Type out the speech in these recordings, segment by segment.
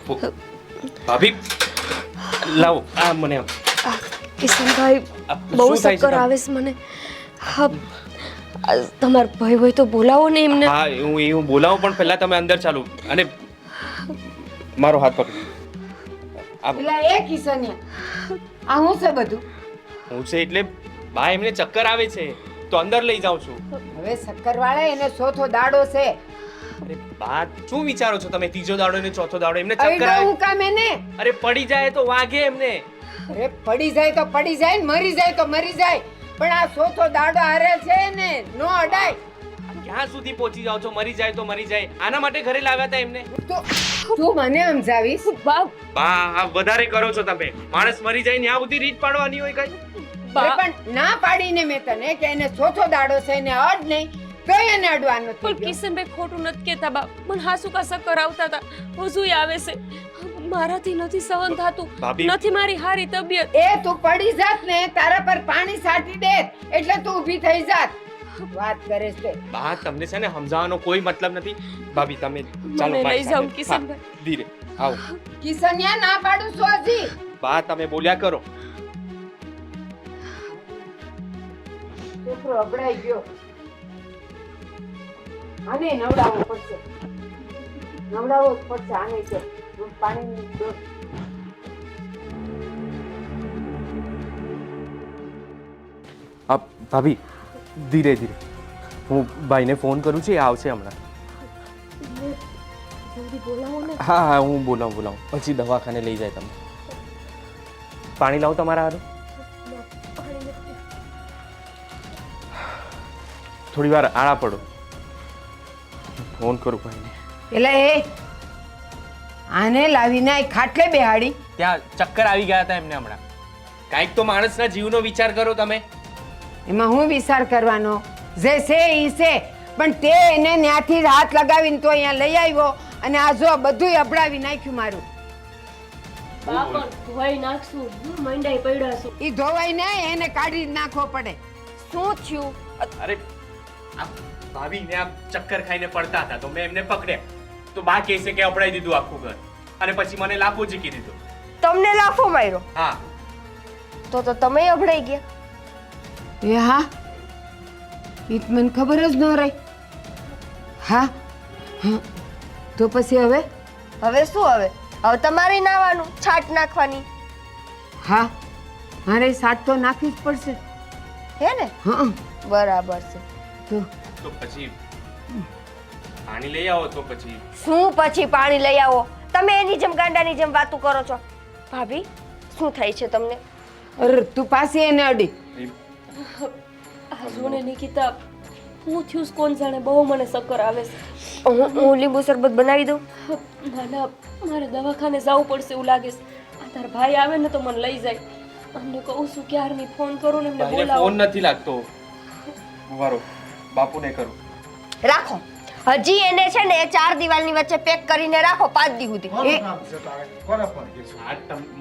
ભાભી લાવો આ મને કિશનભાઈ બહુ શું થાય છે ચક્કર આવે છે મને. હા તમારો ભાઈ હોય તો બોલાવો ને એમને. હા હું બોલાવું પણ પહેલા તમે અંદર ચાલો અને મારો હાથ પકડો. પેલા એ કિશનિયા આ હું છે બધું? હું છે એટલે બા એમને ચક્કર આવે છે તો અંદર લઈ જાઉં છું. હવે શક્કરવાળા એને ચોથો દાડો છે. અરે બા શું વિચારો છો તમે? ત્રીજો દાડો ને ચોથો દાડો એમને ચક્કર અરે હું આવે. કામ એને? અરે પડી જાય તો વાગે એમને. અરે પડી જાય તો પડી જાય ને મરી જાય તો મરી જાય, પણ આ ચોથો દાડો હારે છે ને નો અડાય. ક્યાં સુધી પહોંચી જાઓ છો? મરી જાય તો મરી જાય. આના માટે ઘરે લાવ્યા હતા એમને. તો તું મને સમજાવીશ? બા આ વધારે કરો છો તમે. માણસ મરી જાય ને આ બધી રીત પાડવાની હોય કઈ? અરે પણ ના પાડીને મેં તને કે એને ચોથો દાડો છે ને અડ નહીં તો એને અડવાનું પણ નથી. કિશનભાઈ ખોટું નથી કહેતા બા. મને હાસુ કા ચક્કર આવતા હતા. હજુય આવે છે. મારાથી નથી સહન થાતું. ભાભી. નથી મારી હારી તબિયત. એ તું પડી જાત ને તારા પર પાણી છાંટી દે એટલે તું ઊભી થઈ જાત. વાત કરે છે. બા તમને છે ને સમજાવવાનો કોઈ મતલબ નથી. ભાભી તમે ચાલો મને મારી લઈ જાઓ સાથે. કિશનભાઈ. હા, ધીરે આવો. કિશનિયા ના પાડું છું હજી. બા તમે બોલ્યા કરો. છોકરો અબડાઈ ગયો. આને નવડાવવો પડશે. નવડાવવો જ પડશે આને તો. પાણીની ડોલ. ભાભી ધીરે ધીરે. હું ભાઈને ફોન કરું છું, એ આવશે હમણાં. જલ્દી બોલાવો ને. હા હું બોલાવું પછી દવાખાને લઈ જાય તમને. પાણી લાવો તમારા હારું. થોડી વાર આડા પડો. ફોન કરું ભાઈને. એટલે એ આને લાવીને આ ખાટલે બેહાડી. ત્યાં ચક્કર આવી ગયા હતા એમને હમણાં. કાંઈક તો માણસના જીવનો વિચાર કરો તમે. એમાં હું વિચાર કરવાનો? જે છે ઈ છે, પણ તે એને ત્યાંથી હાથ લગાવીને તો અહીંયા લઈ આવ્યો અને આ જો બધું અબડાવી નાખ્યું મારું. બા પણ ધોઈ નાખશું. હું મંડાઈ પડ્યા છું. ઈ ધોવાય ને એને કાઢી જ નાખવો પડે. શું થયું? અરે આ ભાભીને આમ ચક્કર ખાઈને પડતા હતા તો મેં એમને પકડ્યા. તો બા કહે છે કે અપડાઈ દીધું આખું ઘર અને પછી મને લાફો ઝીકી દીધો. તમને લાફો માર્યો? હા તો તમે અભડાઈ ગયા. એ હા, ઈ તો મને ખબર જ ન રહી. હા હા, તો પછી હવે? હવે શું? હવે તમારે નાવાનું, છાટ નાખવાની. હા, મારે સાટ તો નાખવી જ પડશે. હે ને? હા બરાબર છે. તો પછી પાણી લઈ આવો. તો પછી શું પછી પાણી લઈ આવો? તમે એની જેમ ગાંડાની જેમ વાતું કરો છો. ભાભી શું થાય છે તમને? અરે તું પાસે એને અડી. જોને નિકિતા, હું થયું કોણ જાણે, બહુ મને ચક્કર આવે છે. હું લીંબુ શરબત બનાવી દઉં? ના મારે દવાખાને જવું પડશે એવું લાગે છે. આ તાર ભાઈ આવે ને તો મને લઈ જાય. અમને કહું છું ક્યારની ફોન કરું ને એમને ભાઈને બોલાવો. ફોન નથી લાગતો. વારો બાપુને કરું. રાખો હજી એને છે ને 4 દિવાલની વચ્ચે પેક કરીને રાખો 5 દી સુધી.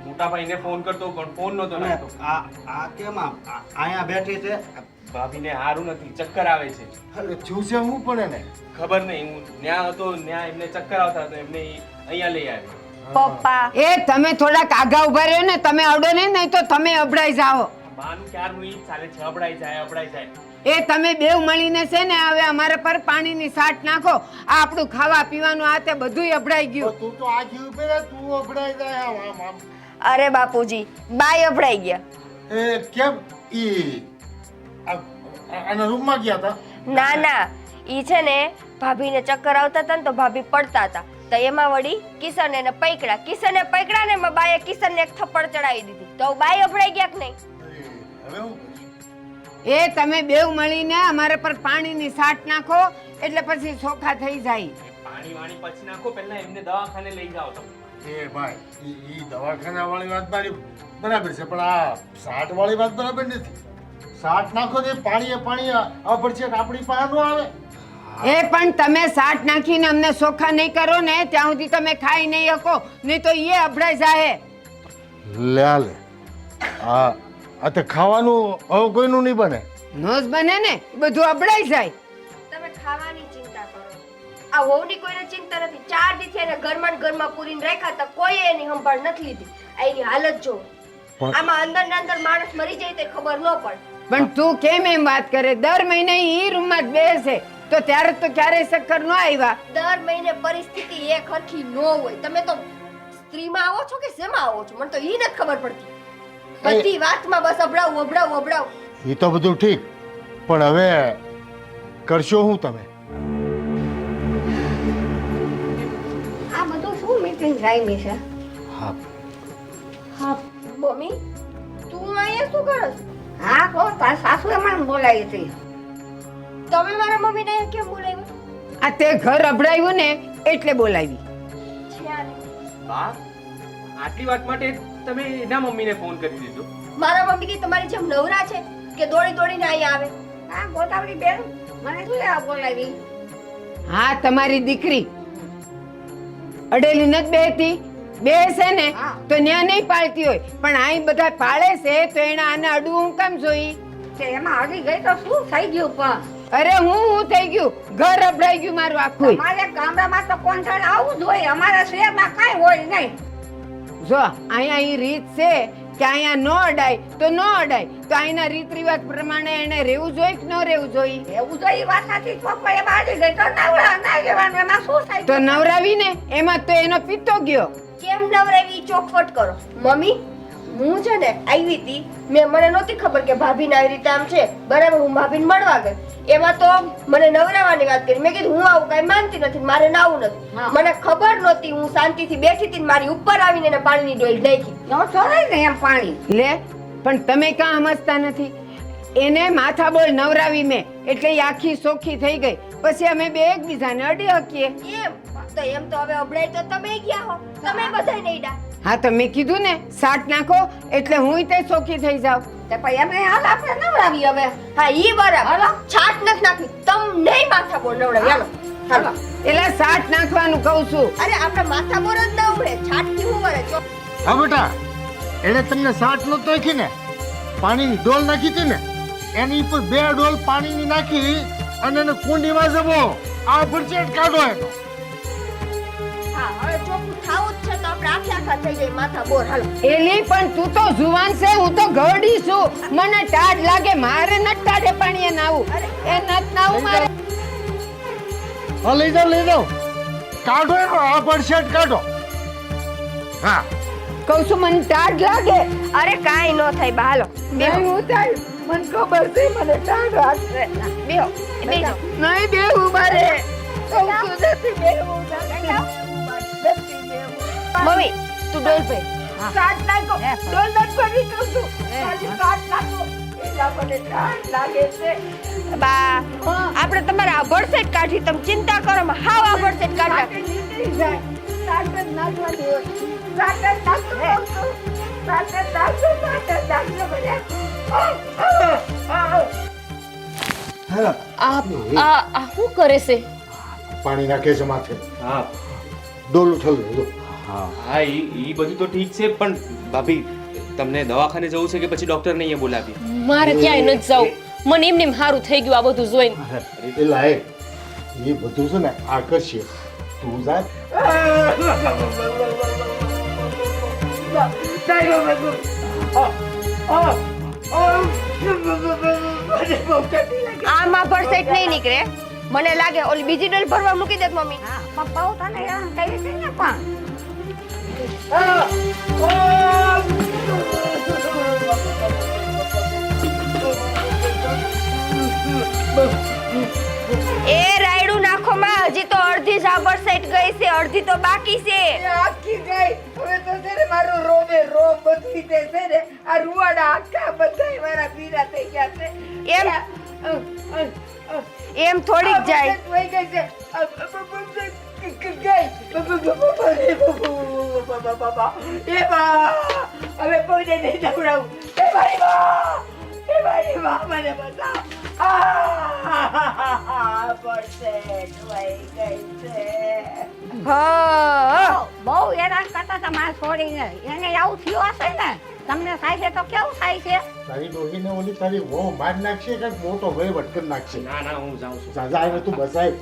મોટા ભાઈને ફોન કરતો પણ ફોન નતો લાગતો. આ કેમ અહીંયા બેઠી છે? ભાભીને હારું નથી, ચક્કર આવે છે. અરે થયું છે હું પણ એને ખબર નહીં. હું ન્યા હતો, ન્યા એમને ચક્કર આવતા હતા, એમને અહીંયા લઈ આવ્યો. પપ્પા એ તમે થોડાક આગા ઉભા રહ્યો ને, તમે અડો ને, નહીં તો તમે અબડાઈ જાઓ. બાનું ક્યારનું ઈ જ ચાલે છે, અબડાઈ જાય. એ તમે બેવ મળીને છે ને હવે અમારા પર પાણીની સાટ નાખો. આ આપણું ખાવા પીવાનું આ તે બધુંય અબડાઈ ગયું. તું તો આ જીવ પે તું અભડાઈ જાય આમ આમ. અરે બાપુજી, બાય અભડાઈ ગયા. એ કેમ ઈ આના રૂમમાં ગયા હતા? ના ઈ છે ને ભાભીને ચક્કર આવતા હતા ને તો ભાભી પડતા હતા તો એમાં વળી કિશન એને પકડ્યા ને એમાં બાએ કિશનને એક થપ્પડ ચડાવી દીધી તો બાય અભડાઈ ગયા કે નહીં? હવે હું એ તમે બેવ મળીને અમારા પર પાણીની સાટ નાખો એટલે પછી ચોખ્ખા થઈ જાય. પાણી વાણી પછી નાખો, પહેલા એમને દવાખાને લઈ જાઓ તમે. એ ભાઈ ઈ દવાખાના વાળી વાત મારી બરાબર છે, પણ આ સાટ વાળી વાત બરાબર નથી. સાટ નાખો તો પાણી આ પડશે આપણી પાસે નો આવે. એ પણ તમે સાટ નાખીને અમને ચોખ્ખા નહીં કરો ને ત્યાં સુધી તમે ખાઈ નહીં શકો, નહીં તો એ અભડાઈ જાય. લે આ તે ખાવાનું હવે કોઈનું નહીં બને. નો જ બને ને, બધું અબડાઈ જાય. તમે ખાવાની ચિંતા કરો, આ વહુની કોઈને ચિંતા નથી. 4 દીથી એને ઘરમાં ને ઘરમાં પૂરીને રાખ્યા હતા, કોઈએ એની સંભાળ નથી લીધી. આ એની હાલત જો. આમાં અંદર ને અંદર માણસ મરી જાય તે ખબર ન પડે. પણ તું કેમ એમ વાત કરે? દર મહિને ઈ રૂમમાં જ બેસે તો ત્યારે તો ક્યારેય ચક્કર ન આવ્યા. દર મહિને પરિસ્થિતિ એક હરખી ન હોય. તમે તો સ્ત્રીમાં આવો છો કે શેમાં આવો છો? મને તો ઈ નથી ખબર પડતી. બધી વાતમાં બસ અભડાવ. એ તો બધું ઠીક, પણ હવે કરશો શું તમે? આ બધું શું મીટિંગ રાયમી છે? હા, હા મમ્મી, તું અહીંયા શું કરસ? હા કહો, તાર સાસુએ મને બોલાવી હતી. તમે મારા મમ્મીને અહીંયા કેમ બોલાવ્યા? આ તે ઘર અભડાવ્યું ને એટલે બોલાવી. બા, આટલી વાત માટે તમે એના મમ્મીને ફોન કરી દીધો? મારા મમ્મી કે તમારી જેમ નવરા છે કે દોડીને અહીંયા આવે? હા ગોતાવળી બેન, મને શું લેવા બોલાવી? હા, તમારી દીકરી અડેલી નથી બેહતી. બેસે ને હા. તો ન્યા નહીં પાળતી હોય, પણ અહીં બધા પાળે છે તો એને આને અડવું હું કેમ જોઈ? તે એમાં હજી ગઈ તો શું થઈ ગયું? પણ અરે હું થઈ ગયું, ઘર અભડાઈ ગયું મારું આખું. અમારે ગામડામાં તો કોન્ટ્રાક્ટ આવું જ હોય, અમારા શહેરમાં કાંઈ હોય નહીં. જો અહીંયા ઈ રીત છે કે અહીંયા ન અડાય તો ન અડાય, તો અહીંના રીત રિવાજ પ્રમાણે એને રહેવું જોઈએ કે ન રહેવું જોઈએ? એવું તો એ વાત સાચી. પપ્પા એમાં હજી ગઈ તો નવરા ના લેવાનું, એમાં શું થાય? તો નવરાવી ને, એમાં તો એનો પિત્તો ગયો. કેમ નવરાવી ચોખવટ કરો? મમ્મી, હું છે ને આવી હતી, મને નહોતી ખબર કે ભાભીને આવી રીતે આમ છે. બરાબર, હું ભાભીને મળવા ગઈ. એમાં તો મને નવરાવાની વાત કરી. મેં કીધું હું આવું કઈ માનતી નથી, મારે નાવું નથી. હા. મને ખબર નહોતી. હું શાંતિથી બેઠી હતી ને મારી ઉપર આવીને એને પાણીની ડોલ નાખી. ન છોડાય ને એમ પાણી. લે, પણ તમે કાં સમજતા નથી? એને માથા બોલ નવરાવી મેં એટલે ઈ આખી સોખી થઈ ગઈ. પછી અમે બે એકબીજાને અડી હકીએ. એમ તો હવે અબડાઈ તો તમે ગયા હો, તમે બધાય નઈડા. હા, તો મેં કીધું ને સાટ નાખો એટલે હું તે સોખી થઈ જાવ. તે પછી એમને હાલ આપણે નવરાવી હવે. હા, ઈ બરાબર. છાટ નથી નાખવી. તમ નહીં માથા બોલ નવડાવી. હાલો હાલો. એટલે સાટ નાખવાનું કહું છું. અરે આપણે માથા બોર જ ના ઉડે. છાટ થી હું વળે છો? હા બેટા, એને તમને સાટ નહોતી નાખી ને, પાણીની ડોલ નાખી હતી ને, એની ઉપર 2 ડોલ પાણીની નાખી અને એને કુંડીમાં જબો આ ભરચેટ કાઢો એનો. હા, હવે ચોખ્ખું થાવું જ છે તો આપણે આખા થઈ જાય માથા બોર. હાલો. એલી પણ તું તો જુવાન છે, હું તો ઘરડી છું. મને ટાઢ લાગે, મારે નત ટાઢે પાણીએ નાવું. એ નત નાવું મારે. હા, લઈ જાઓ, કાઢો એનો આ ભરચેટ કાઢો. હા, કહું છું મને ટાઢ લાગે. અરે કાઈ ન થાય બા. હાલો નહીં હું થાય, મને ખબર છે મને ટાઢ લાગશે. બેહો બેહો. નહીં બેહું મારે. કહું છું નથી બેહું. મમ્મી તું ડોલ ભર. સાટ નાખો. ડોલ નથી ભરી કહું છું. ખાલી સાટ નાખો. એલા મને ટાઢ લાગે છે. બા આપણે તમારે આ ભરસેટ કાઢી, તમે ચિંતા કરો. હાવ આ ભરસેટ કાઢા. સાટ નીકળી જાય. સાટ જ નાખવાની હોય. સાટ જ નાખો. સાટ જ નાખો. સાટ જ નાખો બધા. આ શું કરે છે? પાણી નાખે છે માથે. હા ડોલ ઉઠાવી લો. હા, ઈ બધું તો ઠીક છે, પણ ભાભી તમને દવાખાને જવું છે કે પછી ડોક્ટરને અહીંયા બોલાવી? મારે ક્યાંય નથી જવું. મને એમને સારું થઈ ગયું આ બધું જોઈને. એટલે એ બધું છે ને આકર્ષીય. તું જા. આમાં ભરસેટ નહીં નીકળે. મને લાગે ઓલી બીજી ડોલ ભરવા મૂકી દે મમ્મી. હા, પપ્પાઓ તને હેરાન કરી હતી ને પણ. એ રાયડું નાખો માં. હજી તો અડધી સાબર સેટ ગઈ છે, અડધી તો બાકી છે. આખી ગઈ. હવે તો છે ને મારું રોમે રોમ બધી તે છે ને આ રૂવાડા આખા બધાય મારા પીડા થઈ ગયા છે. એમ થોડીક જાય. વહી ગઈ છે. હવે કોઈને નહીં દવડાવું. એ મારી માં, એ મારી માં, મને બતાવ. પડશે વહી ગઈ છે. હા બહુ હેરાન કરતા હતા મારા છોડીને. એને આવું થયું હશે ને, તમને થાય છે તો કેવું થાય છે? તારી ડોહીને ઓલી તારી વહુ માર નાખશે કે મોટો વહીવટ કરી નાખશે. ના ના, હું જાઉં છું. જા જા, એને તું બસાય.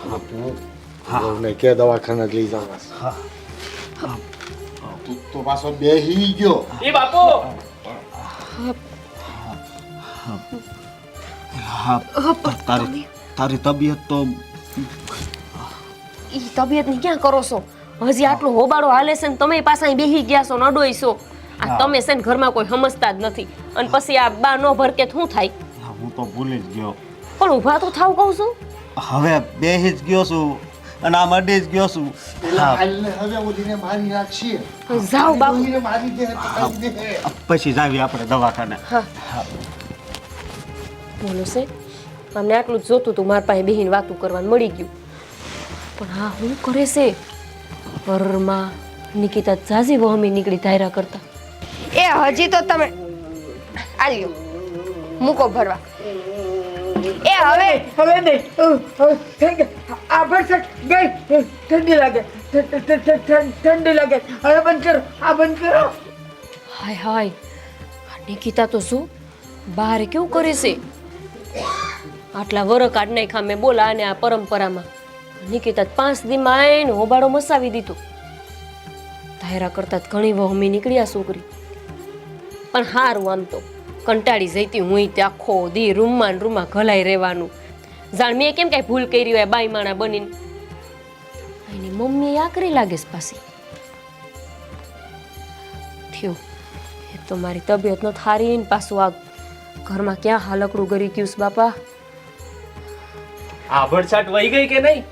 હા, તું વહુને કે દવાખાને લઈ જવા. તું તો પાછો બેહી ગયો. એ બાપુ તારી તબિયત તો ઈ તબિયતની ક્યાં કરો છો? હજી આટલો હોબાળો હાલે છે ને તમે પાછા અહીં બેહી ગયા છો, નડોઈ છો. આ તમે છે ને ઘરમાં કોઈ સમજતા જ નથી. અને પછી આ બા નો ભરકે શું થાય? હું તો ભૂલી જ ગયો. પણ ઊભા તો થાવ કહું છું. હવે બેહી જ ગયો છું અને આ મડી જ ગયો છું. પેલા હાલને હવે ઓલીને મારી નાખશે. જાઓ બાપુ. ઓલીને મારી દે તો કાઢી દે. પછી જાવી આપણે દવાખાને. બોલો છે અમને આટલું જ જોતું હતું, મારા પાસે બેહીને વાતું કરવાનું મળી ગયું. પણ હા શું કરે છે? ઘરમાં નિકિતા જાજી વહમી નીકળી ધાયરા કરતા. એ હજી તો તમે આલ્યો મૂકો ભરવા. એ હવે હવે નહીં. આ ભરસક ગઈ. ઠંડી લાગે. ઠંડી લાગે. હવે બંધ કરો. આ બંધ કરો. હાય હાય, આ નિકિતા તો શું બહાર કેવું કરે છે? આટલા વર કાઢ નાખ્યા મેં બોલા અને આ પરંપરામાં નિકિતા 5 દીમાં આવીને હોબાળો મસાવી દીધો. ધાયરા કરતા જ ઘણી વહમી નીકળી આ છોકરી. પણ હારું, આમ તો કંટાળી જઈતી હું તે આખો દી રૂમમાં ને રૂમમાં ઘલાઈ રહેવાનું. જાણ મેં કેમ કાંઈ ભૂલ કરી હોય બાઈ માણા બનીને. એની મમ્મી આકરી લાગે છે પાછી. થયું એ તો મારી તબિયત ન થારી ને પાછું આ ઘરમાં ક્યાં હાલકડું કરી ગયું છે બાપા. આ ભડછાટ વહી ગઈ કે નહીં?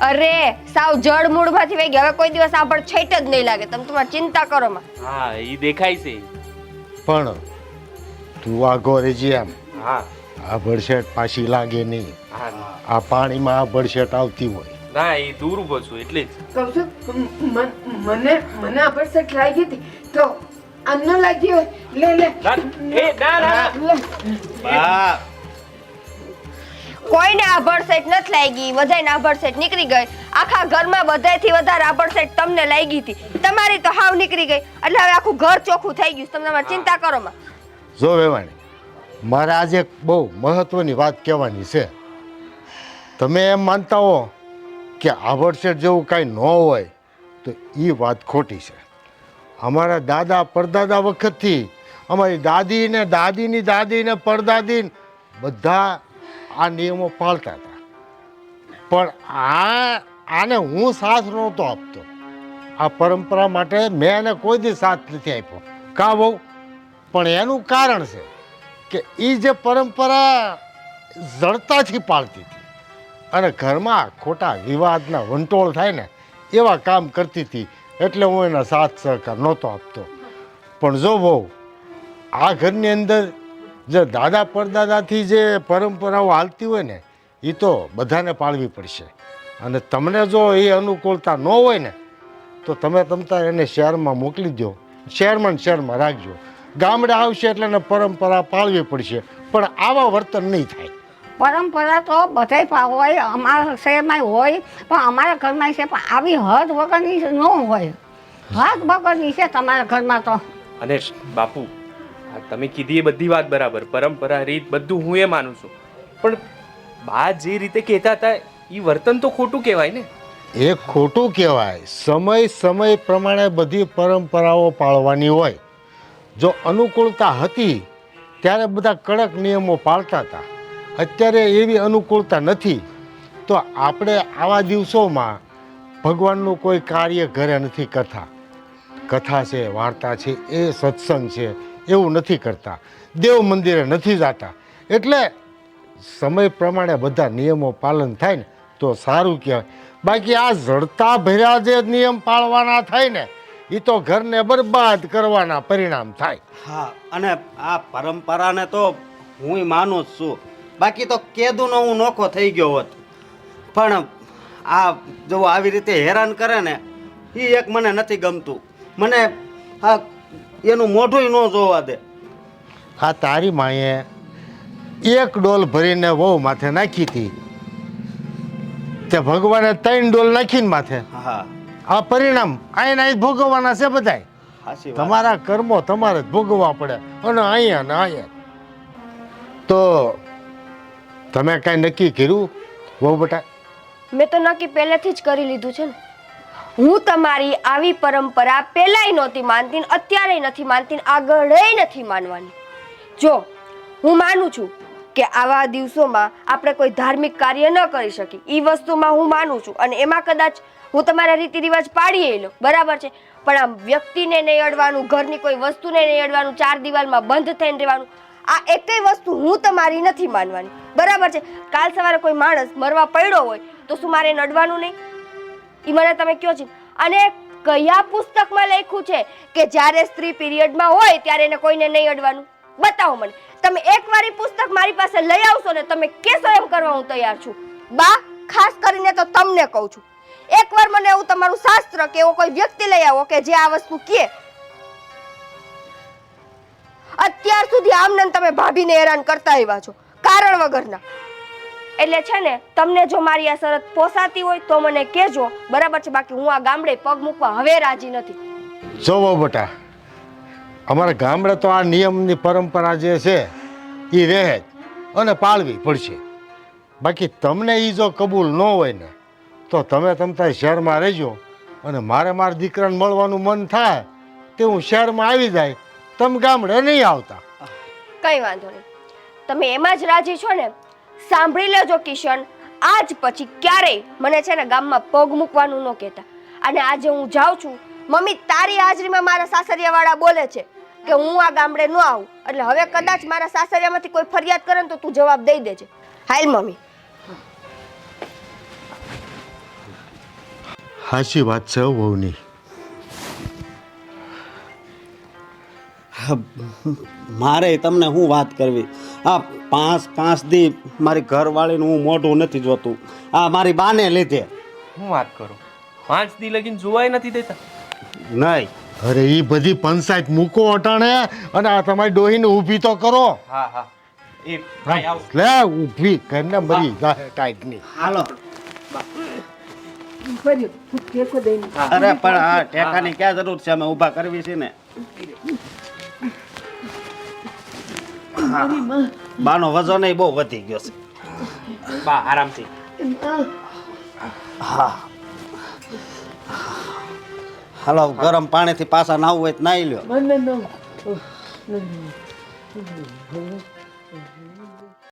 અરે સાવ જડ મૂળમાંથી વહી ગઈ. હવે કોઈ દિવસ આ છેટ જ નહીં લાગે. તમે તમારી ચિંતા કરો માં. હા ઈ દેખાય છે. પણ તું આગો રેજી એમ. હા આ ભડશેટ પાછી લાગે નહીં. હા આ પાણીમાં આ ભડશેટ આવતી હોય. ના એ દૂર ઉભો છું એટલે જ. કહું છું મને આ ભરસક લાગી હતી તો આમ ન લાગી હોય. લે લે. બા કોઈને આભડસેટ નથી લાગી. બધાને આભડસેટ નીકળી ગઈ. આખા ઘરમાં બધાયથી વધારે આભડસેટ તમને લાગી હતી. તમારી તો હાવ નીકળી ગઈ. એટલે હવે આખું ઘર ચોખ્ખું થઈ ગયું. તમે તમારી ચિંતા કરો માં. જો વેવાણી, મારે આજે એક બહુ મહત્વની વાત કહેવાની છે. તમે એમ માનતા હો કે આભડશેટ જેવું કાંઈ ન હોય તો એ વાત ખોટી છે. અમારા દાદા પરદાદા વખતથી અમારી દાદી ને દાદીની દાદી ને પરદાદી બધા આ નિયમો પાળતા હતા. પણ આને હું સાથ નહોતો આપતો. આ પરંપરા માટે મેં એને કોઈ દી સાથ નથી આપ્યો. કા બહુ? પણ એનું કારણ છે કે એ જે પરંપરા જડતાથી પાળતી હતી અને ઘરમાં ખોટા વિવાદના વંટોળ થાય ને એવા કામ કરતી હતી. એટલે હું એના સાથ સહકાર નહોતો આપતો. પણ જો બહુ આ ઘરની અંદર જે દાદા પરદાદાથી જે પરંપરાઓ હાલતી હોય ને એ તો બધાને પાળવી પડશે. અને તમને જો એ અનુકૂળતા ન હોય ને તો તમે તમતા એને શહેરમાં મોકલી દો. શહેરમાં રાખજો. ગામડે આવશે એટલે એને પરંપરા પાળવી પડશે. પણ આવા વર્તન નહીં થાય. પરંપરા તો બધાય હોય, અમારા શહેરમાં હોય, પણ અમારા ઘરમાં છે. પણ આવી હદ વગરની ન હોય. હદ વગરની છે તમારા ઘરમાં તો. અને બાપુ આ તમે કીધી એ બધી વાત બરાબર, પરંપરા રીત બધું હું એ માનું છું. પણ બા જે રીતે કહેતા હતા એ વર્તન તો ખોટું કહેવાય ને. એ ખોટું કહેવાય. સમય પ્રમાણે બધી પરંપરાઓ પાળવાની હોય. જો અનુકૂળતા હતી ત્યારે બધા કડક નિયમો પાળતા હતા. અત્યારે એવી અનુકૂળતા નથી તો આપણે આવા દિવસોમાં ભગવાનનું કોઈ કાર્ય ઘરે નથી કરતા. કથા છે, વાર્તા છે, એ સત્સંગ છે, એવું નથી કરતા. દેવ મંદિરે નથી જતા. એટલે સમય પ્રમાણે બધા નિયમો પાલન થાય ને તો સારું કહેવાય. બાકી આ જડતા ભર્યા જે નિયમ પાળવાના થાય ને એ તો ઘરને બરબાદ કરવાના પરિણામ થાય. હા, અને આ પરંપરાને તો હું માનું જ છું. બાકી તો કેદુનો હું નોખો થઈ ગયો હોત. પણ આ જો આવી રીતે હેરાન કરે ને એ એક મને નથી ગમતું. મને આ એનું મોઢું ન જોવા દે. આ તારી માએ એક ડોલ ભરીને વહુ માથે નાખી હતી તે ભગવાને 3 ડોલ નાખીને માથે. હા, આ પરિણામ આઈને ભોગવવાના છે બધાય. સાચી વાત. તમારા કર્મો તમારે જ ભોગવવા પડે. અને અહીંયા ને અહીંયા તો તમે કાંઈ નક્કી કર્યું વહુ બેટા? મેં તો નક્કી પહેલેથી જ કરી લીધું છે ને. હું તમારી આવી પરંપરા પહેલાંય નહોતી માનતી ને અત્યારેય નથી માનતી ને આગળેય નથી માનવાની. જો હું માનું છું કે આવા દિવસોમાં આપણે કોઈ ધાર્મિક કાર્ય ન કરી શકીએ, એ વસ્તુમાં હું માનું છું, અને એમાં કદાચ હું તમારા રીતિ રિવાજ પાડીએ લો, બરાબર છે, પણ આ વ્યક્તિને નહીં અડવાનું, ઘરની કોઈ વસ્તુને નહીં અડવાનું, ચાર દિવાલમાં બંધ થઈને રહેવાનું, આ એકેય વસ્તુ હું તમારી નથી માનવાની, બરાબર છે. કાલ સવારે કોઈ માણસ મરવા પડ્યો હોય તો શું મારે નડવાનું નહીં? એ મને તમે કહો છો. અને કયા પુસ્તકમાં લખ્યું છે કે જ્યારે સ્ત્રી પીરિયડમાં હોય ત્યારે એને કોઈને નહીં અડવાનું? બતાવો મને. તમે એકવાર ઈ પુસ્તક મારી પાસે લઈ આવશો ને, તમે કેશો એમ કરવા હું તૈયાર છું. બા, ખાસ કરીને તો તમને કહું છું, એકવાર મને એવું તમારું શાસ્ત્ર કે એવો કોઈ વ્યક્તિ લઈ આવો કે જે આ વસ્તુ કહે. અત્યાર સુધી આમને તમે ભાભીને હેરાન કરતા આવ્યા છો કારણ વગરના. એટલે છે ને, તમને જો મારી આ શરત પોસાતી હોય તો મને કહેજો, બરાબર છે, બાકી હું આ ગામડે પગ મૂકવા હવે રાજી નથી. જોવો બેટા, અમારા ગામડે તો આ નિયમની પરંપરા જે છે એ રહે જ અને પાળવી પડશે. બાકી તમને એ જો કબૂલ ન હોય ને તો તમે તમતા શહેરમાં રહેજો, અને મારા દીકરાને મળવાનું મન થાય તે હું શહેરમાં આવી જાય, તમે ગામડે નહીં આવતા. કઈ વાંધો નહીં, તમે એમાં જ રાજી છો ને? સાંભળી લેજો કિશન, આજ પછી ક્યારેય મને છે ને ગામમાં પગ મૂકવાનું ન કહેતા. અને આજે હું જાઉં છું, મમ્મી તારી હાજરીમાં મારા સાસરિયાવાળા બોલે છે કે હું આ ગામડે ન આવું, એટલે હવે કદાચ મારા સાસરિયામાંથી કોઈ ફરિયાદ કરે ને તો તું જવાબ દઈ દેજે. હાલ મમ્મી. સાચી વાત છે વહુની. મારે તમને શું વાત કરવી, આ પાંચ દી મારી ઘરવાળીનું હું મોઢું નથી જોતું, આ મારી બાને લીધે. હું વાત કરું, 5 દી લગીને જોવાય નથી દેતા? નહીં, અરે એ બધી પંચાયત મૂકો અટાણે, અને આ તમારી ડોહીને ઊભી તો કરો. હા હા, એ ભાઈ આવો. લે ઊભી કરીને મરી જાય ટાઈટની. હાલો. અરે પણ આ ટેકાની ક્યાં જરૂર છે, અમે ઊભા કરવી છે ને. બાનો વજન એ બહુ વધી ગયો છે. બા આરામથી. હા, હાલો, ગરમ પાણીથી પાછા નાવું હોય તો નાઈ લ્યો.